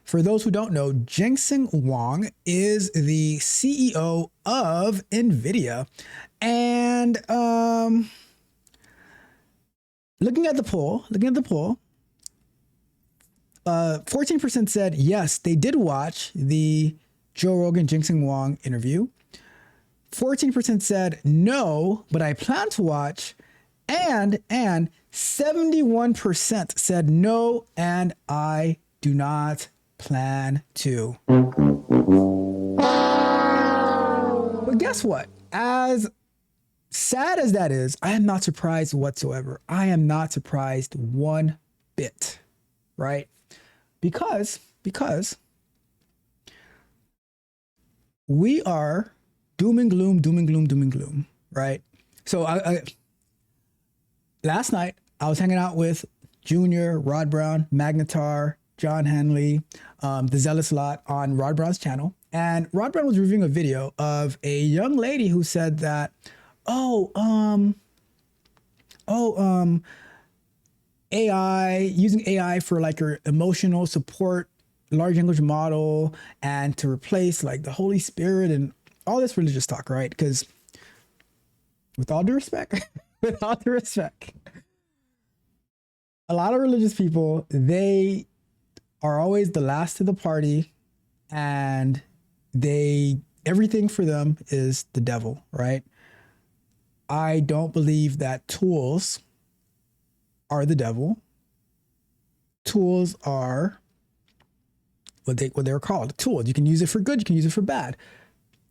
For those who don't know, Jensen Huang is the CEO of Nvidia. And looking at the poll, 14% said yes, they did watch the Joe Rogan Jensen Huang interview. 14% said no, but I plan to watch. And 71% said no, and I do not plan to. But guess what? As sad as that is, I am not surprised whatsoever. I am not surprised one bit, right? Because we are doom and gloom, right? So last night I was hanging out with Junior, Rod Brown, Magnetar, John Henley, the Zealous Lot on Rod Brown's channel. And Rod Brown was reviewing a video of a young lady who said that, AI, using AI for like your emotional support, large language model, and to replace like the Holy Spirit and all this religious talk, right? Because with all due respect, a lot of religious people, they are always the last to the party, and everything for them is the devil, right? I don't believe that tools are the devil. Tools are what they're called, tools. You can use it for good, you can use it for bad.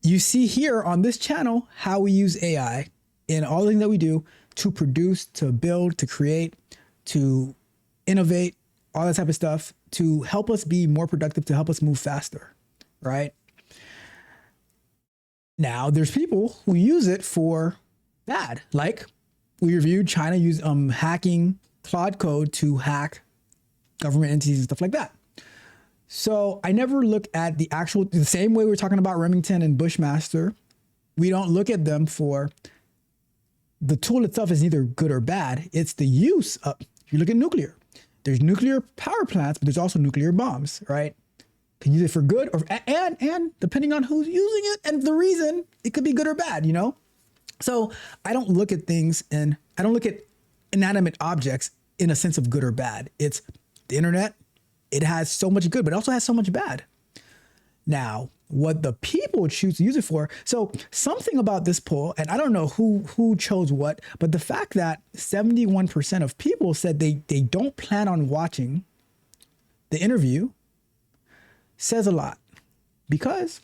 You see here on this channel how we use AI in all the things that we do to produce, to build, to create, to innovate, all that type of stuff, to help us be more productive, to help us move faster, right? Now, there's people who use it for bad. Like we reviewed China use hacking Claude code to hack government entities and stuff like that. So I never look at the same way we're talking about Remington and Bushmaster. We don't look at them for the tool itself is neither good or bad. It's the use of, if you look at nuclear, there's nuclear power plants, but there's also nuclear bombs, right? Can use it for good or, and depending on who's using it and the reason, it could be good or bad, you know? So I don't look at things and I don't look at inanimate objects in a sense of good or bad. It's the internet. It has so much good, but it also has so much bad. Now, what the people choose to use it for. So something about this poll, and I don't know who chose what, but the fact that 71% of people said they don't plan on watching the interview says a lot, because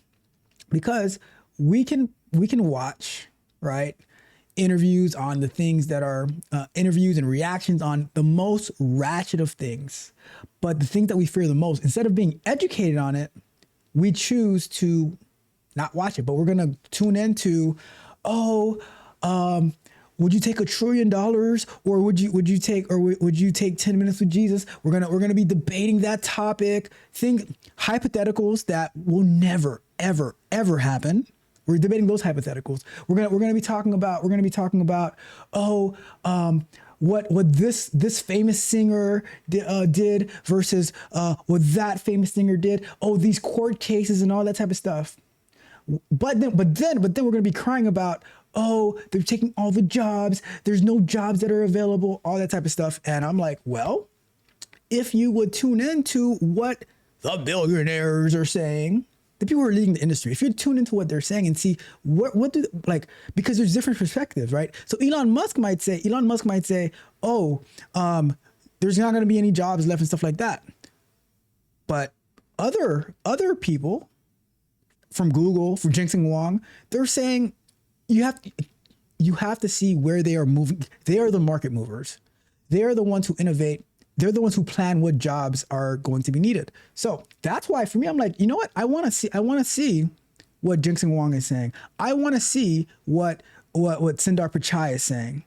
we can watch, right, interviews on the things that are interviews and reactions on the most ratchet of things, but the thing that we fear the most, instead of being educated on it, we choose to not watch it. But we're gonna tune into, would you take $1 trillion, or would you take 10 minutes with Jesus? We're gonna be debating that topic. Hypotheticals that will never ever happen. We're debating those hypotheticals. We're gonna be talking about what this famous singer did versus what that famous singer did. Oh, these court cases and all that type of stuff. But then we're gonna be crying about, oh, they're taking all the jobs. There's no jobs that are available. All that type of stuff. And I'm like, well, if you would tune into what the billionaires are saying, the people who are leading the industry, if you tune into what they're saying and see because there's different perspectives, right? So Elon Musk might say, oh, there's not going to be any jobs left and stuff like that. But other people from Google, from Jensen Huang, they're saying you have to see where they are moving. They are the market movers. They are the ones who innovate. They're the ones who plan what jobs are going to be needed. So that's why for me, I'm like, you know what? I want to see what Jensen Huang is saying. I want to see what Sundar Pichai is saying.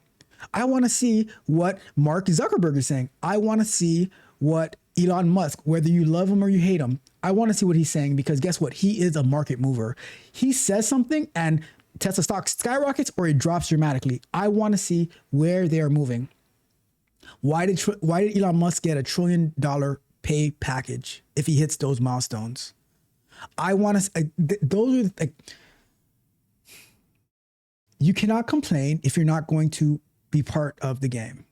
I want to see what Mark Zuckerberg is saying. I want to see what Elon Musk, whether you love him or you hate him, I want to see what he's saying, because guess what? He is a market mover. He says something and Tesla stock skyrockets or it drops dramatically. I want to see where they are moving. Why did Elon Musk get $1 trillion pay package if he hits those milestones. I want to, those are like, you cannot complain if you're not going to be part of the game.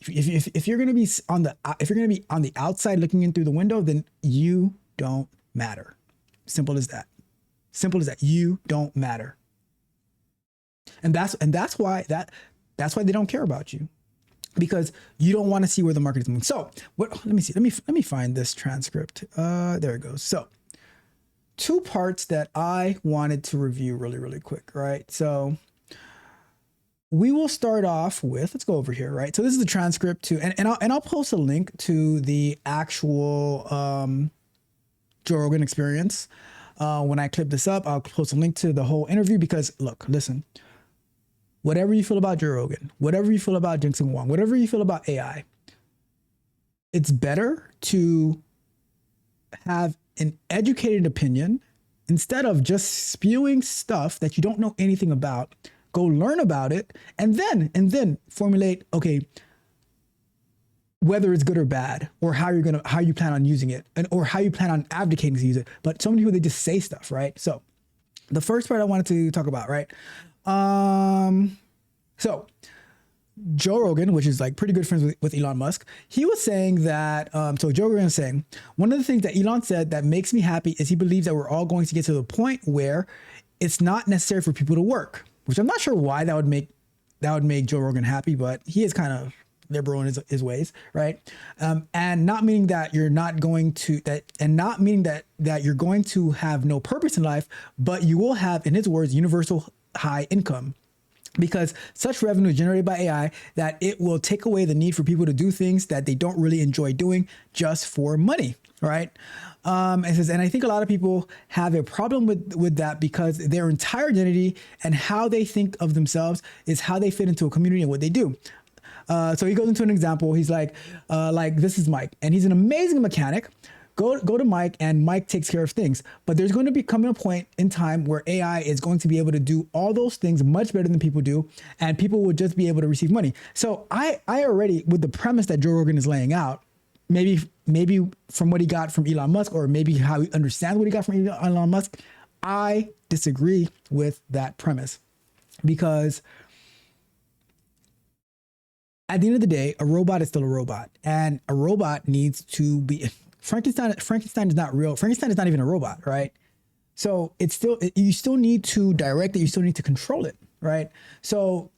If you're going to be on the outside looking in through the window, then you don't matter. Simple as that. Simple as that. You don't matter. And that's why they don't care about you, because you don't want to see where the market is moving. So let me see. Let me find this transcript. There it goes. So 2 parts that I wanted to review really, really quick, right? So we will start off with, let's go over here, right? So this is the transcript to, and I'll post a link to the actual Joe Rogan Experience. When I clip this up, I'll post a link to the whole interview, because look, listen, whatever you feel about Joe Rogan, whatever you feel about Jensen Huang, whatever you feel about AI, it's better to have an educated opinion instead of just spewing stuff that you don't know anything about. Go learn about it and then formulate, okay, whether it's good or bad, or how you plan on using it, or how you plan on advocating to use it. But so many people, they just say stuff, right? So the first part I wanted to talk about, right? So Joe Rogan, which is like pretty good friends with Elon Musk, he was saying that, so Joe Rogan is saying, one of the things that Elon said that makes me happy is he believes that we're all going to get to the point where it's not necessary for people to work, which I'm not sure why that would make Joe Rogan happy, but he is kind of liberal in his ways, right? And not meaning that you're not going to not meaning that you're going to have no purpose in life, but you will have, in his words, universal high income, because such revenue is generated by AI that it will take away the need for people to do things that they don't really enjoy doing just for money, right? It says, and I think a lot of people have a problem with that, because their entire identity and how they think of themselves is how they fit into a community and what they do. So he goes into an example. He's like this is Mike, and he's an amazing mechanic. Go to Mike, and Mike takes care of things. But there's going to be coming a point in time where AI is going to be able to do all those things much better than people do, and people will just be able to receive money. So I already, with the premise that Joe Rogan is laying out, maybe from what he got from Elon Musk, or maybe how he understands what he got from Elon Musk, I disagree with that premise, because at the end of the day, a robot is still a robot, and a robot needs to be. Frankenstein is not real. Frankenstein is not even a robot, right? So you still need to direct it. You still need to control it, right? So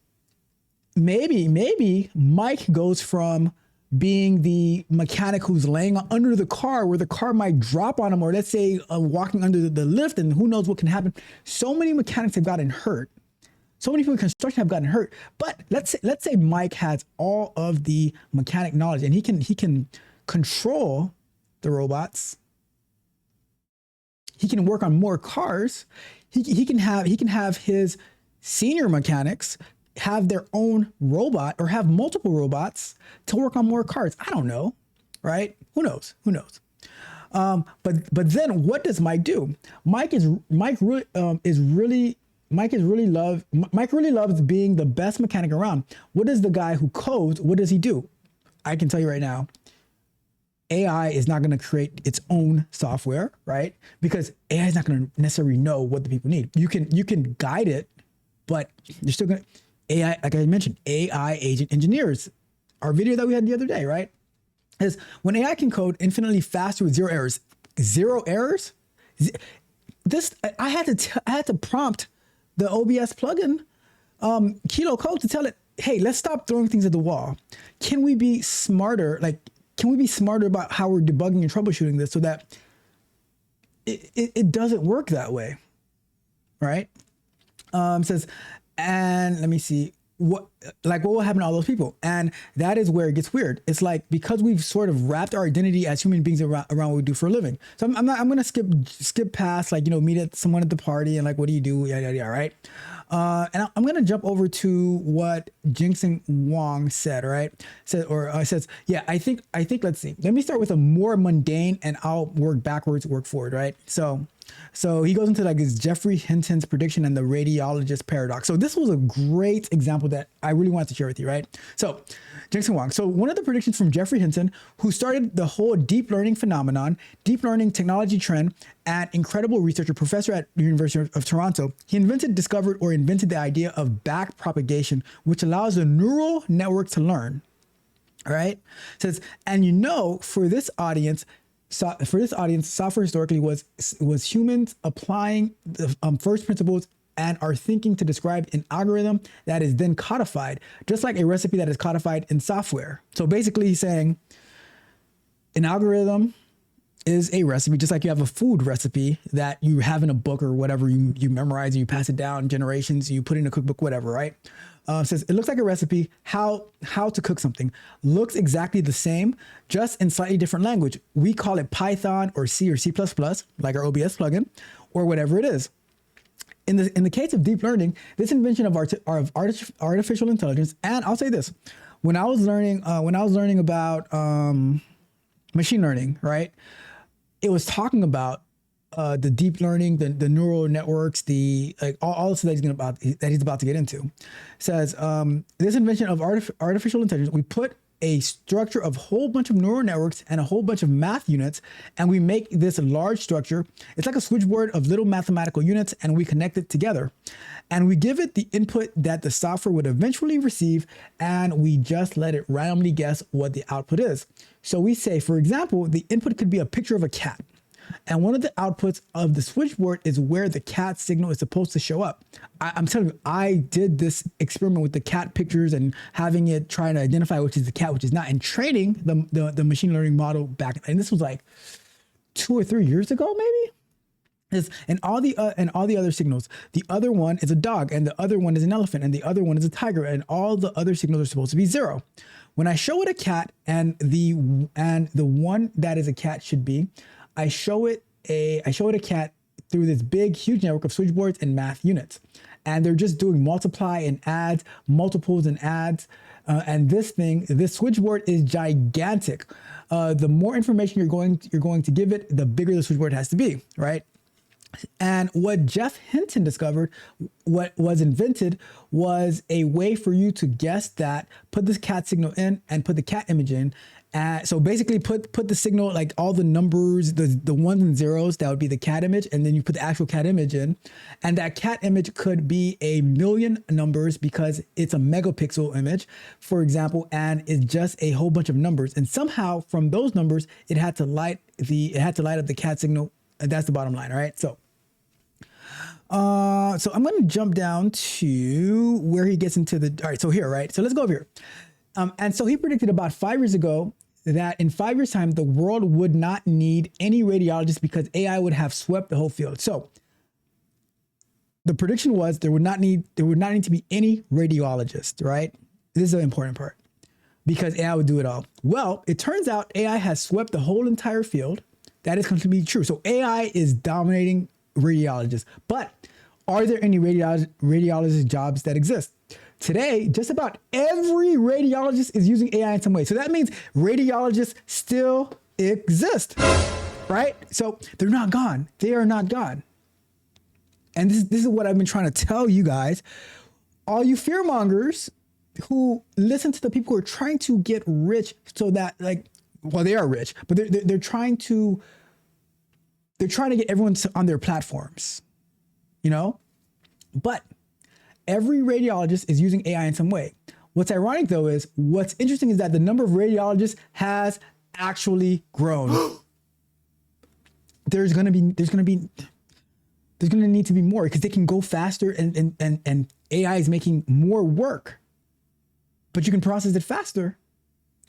maybe Mike goes from being the mechanic who's laying under the car, where the car might drop on him, or let's say walking under the lift, and who knows what can happen. So many mechanics have gotten hurt. So many people in construction have gotten hurt. But let's say Mike has all of the mechanic knowledge, and he can control the robots. He can work on more cars. He can have his senior mechanics have their own robot, or have multiple robots to work on more cars. I don't know, right? Who knows? But then what does Mike do? Mike really loves being the best mechanic around. What does the guy who codes, what does he do? I can tell you right now, AI is not going to create its own software, right? Because AI is not going to necessarily know what the people need. You can guide it, but you're still going to, AI, like I mentioned, AI agent engineers, our video that we had the other day, right? Is when AI can code infinitely faster with zero errors. Zero errors? I had to prompt the OBS plugin, Kilo Code, to tell it, hey, let's stop throwing things at the wall. Can we be smarter? Can we be smarter about how we're debugging and troubleshooting this, so that it doesn't work that way, right? It says, and let me see, what will happen to all those people? And that is where it gets weird. It's like, because we've sort of wrapped our identity as human beings around what we do for a living. So I'm going to skip past, meet someone at the party and what do you do? Yeah, right? And I'm going to jump over to what Jensen Huang said, right? Says, yeah, I think, let's see. Let me start with a more mundane and I'll work backwards, work forward, right? So he goes into like his Jeffrey Hinton's prediction and the radiologist paradox. So this was a great example that I really wanted to share with you, right? So Jensen Huang. So one of the predictions from Jeffrey Hinton, who started the whole deep learning phenomenon, deep learning technology trend, and incredible researcher, professor at the University of Toronto, he discovered or invented the idea of back propagation, which allows the neural network to learn. All right. Says, and for this audience, software historically was humans applying the first principles and are thinking to describe an algorithm that is then codified, just like a recipe that is codified in software. So basically he's saying an algorithm is a recipe, just like you have a food recipe that you have in a book or whatever, you memorize and you pass it down generations, you put in a cookbook, whatever, right? Says it looks like a recipe, how to cook something. Looks exactly the same, just in slightly different language. We call it Python or C or C++, like our OBS plugin, or whatever it is. In the case of deep learning, this invention of artificial intelligence, and I'll say this, when I was learning about machine learning, right? It was talking about the deep learning, the neural networks, all the stuff that he's about to get into. Says this invention of artificial intelligence, we put a structure of a whole bunch of neural networks and a whole bunch of math units, and we make this large structure. It's like a switchboard of little mathematical units, and we connect it together. And we give it the input that the software would eventually receive, and we just let it randomly guess what the output is. So we say, for example, the input could be a picture of a cat. And one of the outputs of the switchboard is where the cat signal is supposed to show up. I'm telling you, I did this experiment with the cat pictures and having it trying to identify which is the cat, which is not, and training the machine learning model back. And this was like 2 or 3 years ago, maybe. And all the other signals. The other one is a dog, and the other one is an elephant, and the other one is a tiger, and all the other signals are supposed to be 0. When I show it a cat, and the one that is a cat should be, I show it a cat through this big, huge network of switchboards and math units. And they're just doing multiply and adds, multiples and adds. And this switchboard is gigantic. The more information you're going to give it, the bigger the switchboard has to be, right? And what Jeff Hinton discovered, what was invented, was a way for you to guess that, put this cat signal in and put the cat image in. So basically put the signal, like all the numbers, the ones and zeros, that would be the cat image. And then you put the actual cat image in. And that cat image could be a million numbers because it's a megapixel image, for example, and it's just a whole bunch of numbers. And somehow from those numbers, it had to light up the cat signal. And that's the bottom line, all right? So I'm going to jump down to where he gets into all right, so here, right? So let's go over here. And so he predicted about 5 years ago that in 5 years' time, the world would not need any radiologists because AI would have swept the whole field. So the prediction was there would not need to be any radiologists, right? This is the important part, because AI would do it all. Well, it turns out AI has swept the whole entire field. That is completely true. So AI is dominating radiologists. But are there any radiologist jobs that exist? Today, just about every radiologist is using AI in some way. So that means radiologists still exist, right? So they're not gone. They are not gone. And this is what I've been trying to tell you guys. All you fearmongers who listen to the people who are trying to get rich so that, well, they are rich, but they're trying to get everyone on their platforms, But every radiologist is using AI in some way. What's ironic, though, is what's interesting is that the number of radiologists has actually grown. There's going to need to be more because they can go faster, and AI is making more work, but you can process it faster,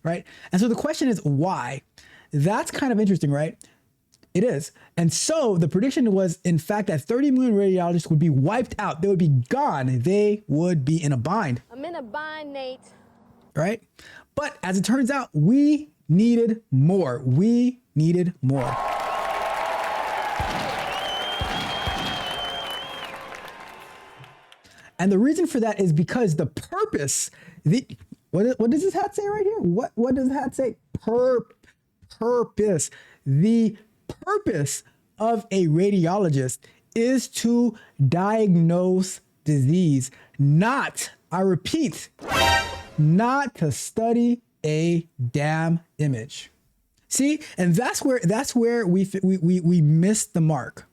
right? And so the question is why? That's kind of interesting, right? It is. And so the prediction was, in fact, that 30 million radiologists would be wiped out. They would be gone. They would be in a bind. I'm in a bind, Nate. Right? But as it turns out, we needed more. We needed more. And the reason for that is because the purpose, what does this hat say right here? What does the hat say? Purpose. The purpose of a radiologist is to diagnose disease, not, I repeat, not to study a damn image. See, and that's where we missed the mark.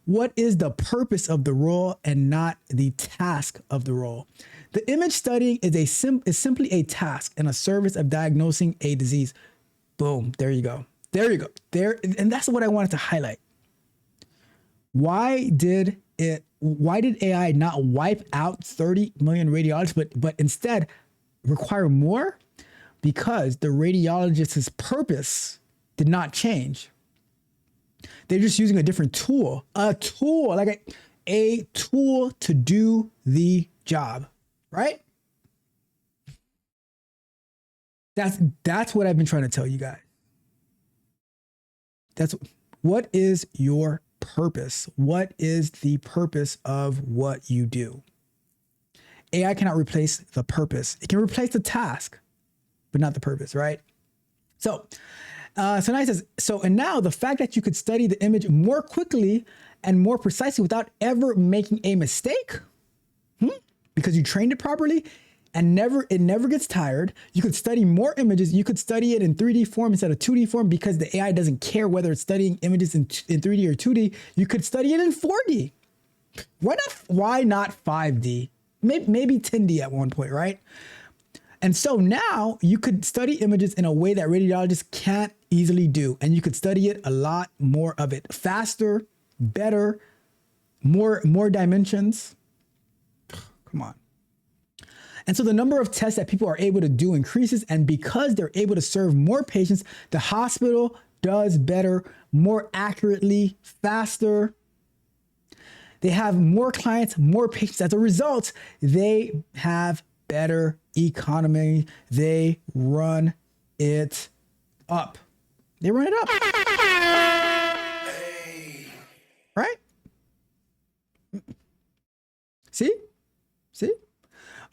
What is the purpose of the role and not the task of the role? The image studying is simply a task and a service of diagnosing a disease. Boom, there you go. There you go. There, and that's what I wanted to highlight. Why did AI not wipe out 30 million radiologists, but instead require more? Because the radiologist's purpose did not change. They're just using a different tool, a tool to do the job, right? That's what I've been trying to tell you guys. What is your purpose? What is the purpose of what you do? AI cannot replace the purpose. It can replace the task, but not the purpose, right? So now he says, and now the fact that you could study the image more quickly and more precisely without ever making a mistake, because you trained it properly and it never gets tired. You could study more images. You could study it in 3D form instead of 2D form because the AI doesn't care whether it's studying images in 3D or 2D. You could study it in 4D. Why not 5D? Maybe 10D at one point, right? And so now you could study images in a way that radiologists can't easily do. And you could study it a lot more of it faster, better, more dimensions. Come on. And so the number of tests that people are able to do increases. And because they're able to serve more patients, the hospital does better, more accurately, faster. They have more clients, more patients. As a result, they have better economy. They run it up. They run it up. Right? See?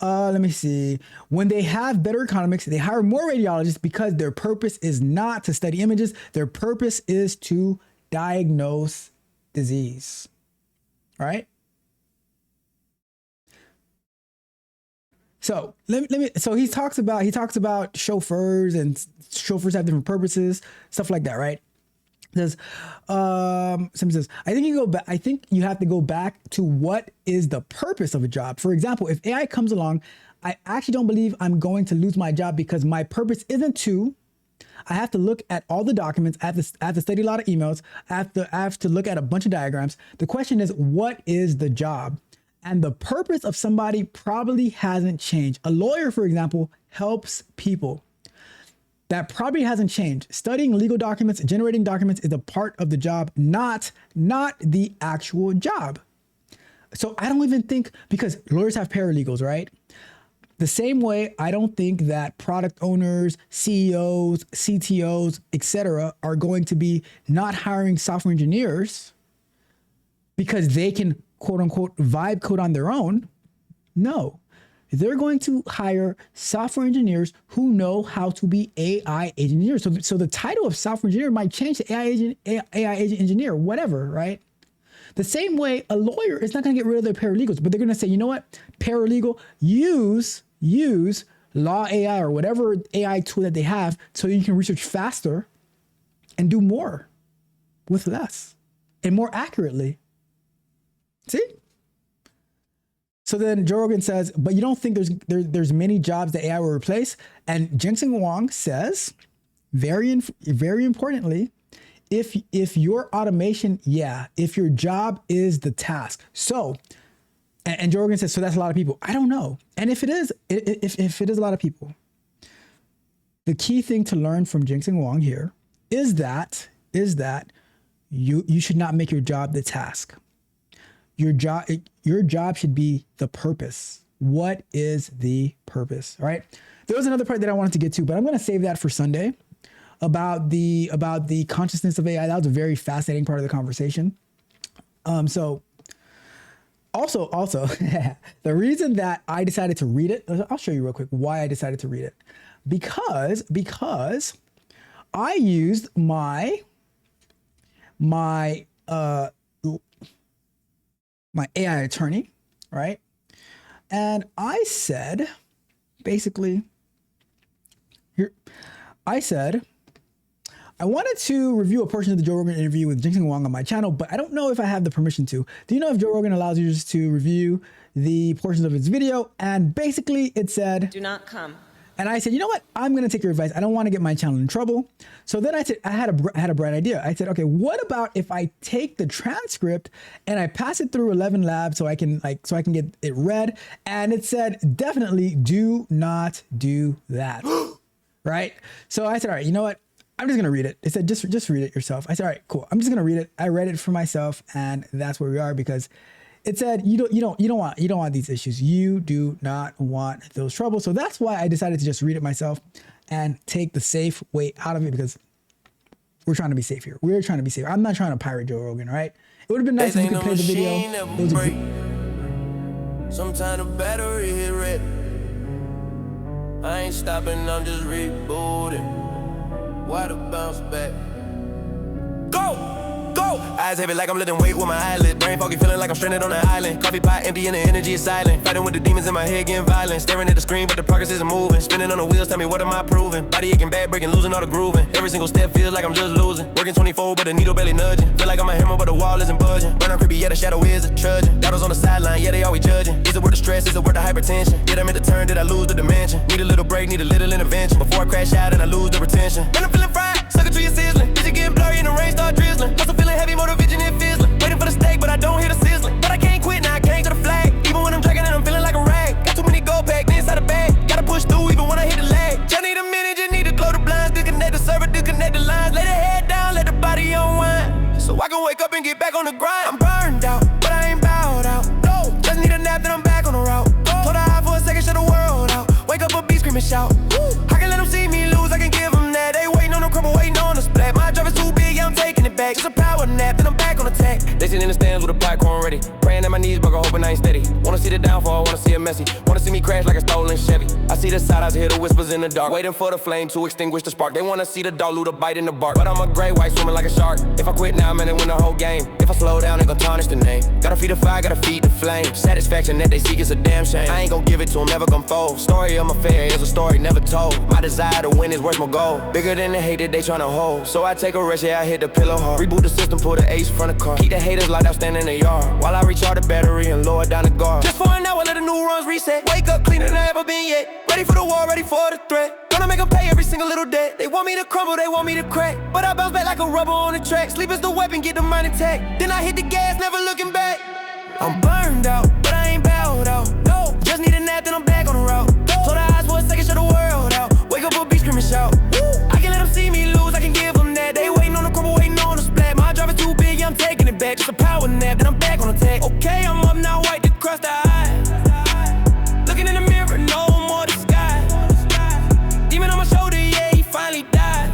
Let me see. When they have better economics, they hire more radiologists because their purpose is not to study images. Their purpose is to diagnose disease. Right? So so he talks about chauffeurs, and chauffeurs have different purposes, stuff like that, right? Says, somebody says, I think you have to go back to what is the purpose of a job. For example, if AI comes along, I actually don't believe I'm going to lose my job because my purpose isn't to. I have to look at all the documents. I have to study a lot of emails. I have to look at a bunch of diagrams. The question is, what is the job? And the purpose of somebody probably hasn't changed. A lawyer, for example, helps people. That probably hasn't changed. Studying legal documents, generating documents is a part of the job, not the actual job. So I don't even think, because lawyers have paralegals, right? The same way, I don't think that product owners, CEOs, CTOs, etc., are going to be not hiring software engineers because they can, quote unquote, vibe code on their own. No. They're going to hire software engineers who know how to be AI agent engineers. So the title of software engineer might change to AI agent engineer, whatever, right? The same way, a lawyer is not going to get rid of their paralegals, but they're going to say, you know what, paralegal, use Law AI or whatever AI tool that they have so you can research faster and do more with less and more accurately. See? So then Joe Rogan says, but you don't think there's many jobs that AI will replace? And Jensen Huang says, very importantly, if your automation, if your job is the task. So, and Joe Rogan says, so that's a lot of people. I don't know. And if it is a lot of people, the key thing to learn from Jensen Huang here is that you should not make your job the task. Your job should be the purpose. What is the purpose? All right. There was another part that I wanted to get to, but I'm going to save that for Sunday about the consciousness of AI. That was a very fascinating part of the conversation. So Also, the reason that I decided to read it, I'll show you real quick why I decided to read it. Because I used my AI attorney, right? And I said, basically, here, I said, I wanted to review a portion of the Joe Rogan interview with Jensen Huang on my channel, but I don't know if I have the permission to. Do you know if Joe Rogan allows users to review the portions of his video? And basically it said, do not come. And I said, you know what? I'm going to take your advice. I don't want to get my channel in trouble. So then I said, I had a bright idea. I said, okay, what about if I take the transcript and I pass it through 11 Labs so I can get it read? And it said, definitely do not do that. Right? So I said, all right, you know what? I'm just going to read it. It said, just read it yourself. I said, all right, cool. I'm just going to read it. I read it for myself, and that's where we are, because it said, you don't want these issues. You do not want those troubles. So that's why I decided to just read it myself and take the safe way out of it, because we're trying to be safe here. We're trying to be safe. I'm not trying to pirate Joe Rogan, right? It would have been nice if you could play the video. Sometimes the battery hit red. I ain't stopping, I'm just rebooting. Why the bounce back? Go! Go! Eyes heavy like I'm lifting weight with my eyelid. Brain foggy, feeling like I'm stranded on an island. Coffee pot empty and the energy is silent. Fighting with the demons in my head, getting violent. Staring at the screen, but the progress isn't moving. Spinning on the wheels, tell me what am I proving? Body aching, back breaking, losing all the grooving. Every single step feels like I'm just losing. Working 24, but the needle barely nudging. Feel like I'm a hammer, but the wall isn't budging. Burn on creepy, yeah, the shadow is a trudging. Doubters on the sideline, yeah, they always judging. Is it worth the stress? Is it worth the hypertension? Did I make the turn? Did I lose the dimension? Need a little break, need a little intervention before I crash out and I lose the retention. Man, I'm feeling fried, sucker to your sizzling. Vision getting blurry and the rain start drizzling. Also feeling heavy, motor vision and fizzling. Waiting for the steak, but I don't hear the sizzling. But I can't quit, now I can't to the flag. Even when I'm dragging and I'm feeling like a rag. Got too many gold packed inside the bag. Gotta push through even when I hit the lag. Just need a minute, just need to close the blinds. Disconnect the server, disconnect the lines. Lay the head down, let the body unwind, so I can wake up and get back on the grind. I'm burned out, but I ain't bowed out. No, just need a nap, then I'm back on the route. Told her high for a second, shut the world out. Wake up a beat, scream and shout. I can let them see me lose, I can give them that. They waiting on the crumble, waiting on the splat. My drive is too big, yeah, I'm taking it back. Just a power nap, then I'm back on attack. They sitting in the stands with a popcorn ready. Praying at my knees, but hoping I ain't steady. Wanna see the downfall, wanna see it messy. Wanna see me crash like a stolen Chevy. I see the side eyes, hear the whispers in the dark. Waiting for the flame to extinguish the spark. They wanna see the dog loot a bite in the bark. But I'm a gray white swimming like a shark. If I quit now, man, I win the whole game. If I slow down, they gon' tarnish the name. Gotta feed the fire, gotta feed the flame. Satisfaction that they seek is a damn shame. I ain't gon' give it to them, never gon' fold. Story of my fair is a story never told. My desire to win is worth my goal. Bigger than the hate that they tryna hold. So I take a rest, yeah, I hit the pillow hard. Reboot the system, pull the ace from the car. Keep the haters locked out, stand in the yard while I recharge the battery and lower down the guard. Just for an hour, let the new runs reset. Wake up cleaner than I ever been yet. Ready for the war, ready for the threat. Gonna make them pay every single little debt. They want me to crumble, they want me to crack. But I bounce back like a rubber on the track. Sleep is the weapon, get the mind intact. Then I hit the gas, never looking back. I'm burned out, but I ain't bowed out. No, just need a nap, then I'm back on the route. Close the eyes for a second, shut the world out. Wake up a beat, scream and shout. I can let them see me lose, I can give them that. They waiting on the crumble, waiting on the splat. My drive is too big, yeah, I'm taking it back. Just a power nap, then I'm back on attack. Okay, I'm up now, white across the eye. Looking in the mirror, no more disguise. Demon on my shoulder, yeah, he finally died.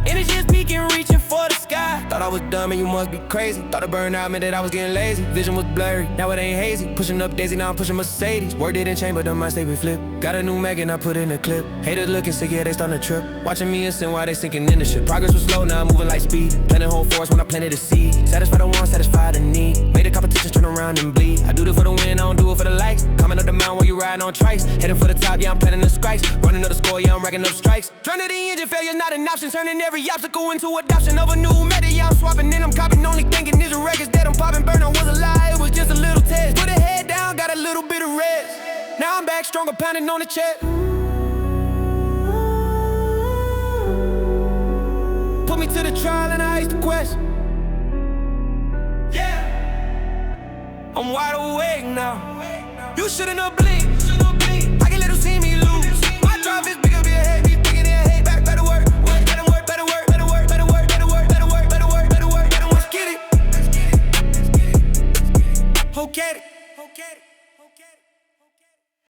Energy is peaking, reaching for the sky. Thought I was dumb and you must be crazy. Thought the burnout meant that I was getting lazy. Vision was blurry, now it ain't hazy. Pushing up Daisy, now I'm pushing Mercedes. Word didn't change, but the mind stay with flip. Got a new Mac and I put in a clip. Haters looking sick, yeah, they starting to trip. Watching me instant while they sinking in the ship. Progress was slow, now I'm moving like speed. Planting whole force when I planted a seed. Satisfy the want, satisfy the need. Made the competition turn around and bleed. I do it for the win, I don't do it for the likes. Coming up the mountain while you riding on trikes. Heading for the top, yeah, I'm planning the strikes. Running up the score, yeah, I'm racking up strikes. Turning the engine, failure's not an option. Turning every obstacle into adoption of a new method, yeah, I'm swapping. Then I'm copying, only thinking these are records that I'm popping. Burnout was a lie, it was just a little test. Put a head down, got a little bit of rest. Now I'm back stronger, pounding on the chest. Put me to the trial and I asked the question. Yeah, I'm wide awake now. You shouldn't have blinked. I can let them see me lose. My drive is bigger, be a head, be bigger than a hate. Back, better work, better work, better work, better work, better work, better work, better work, better work, better work, better work. Let's get it. Okay.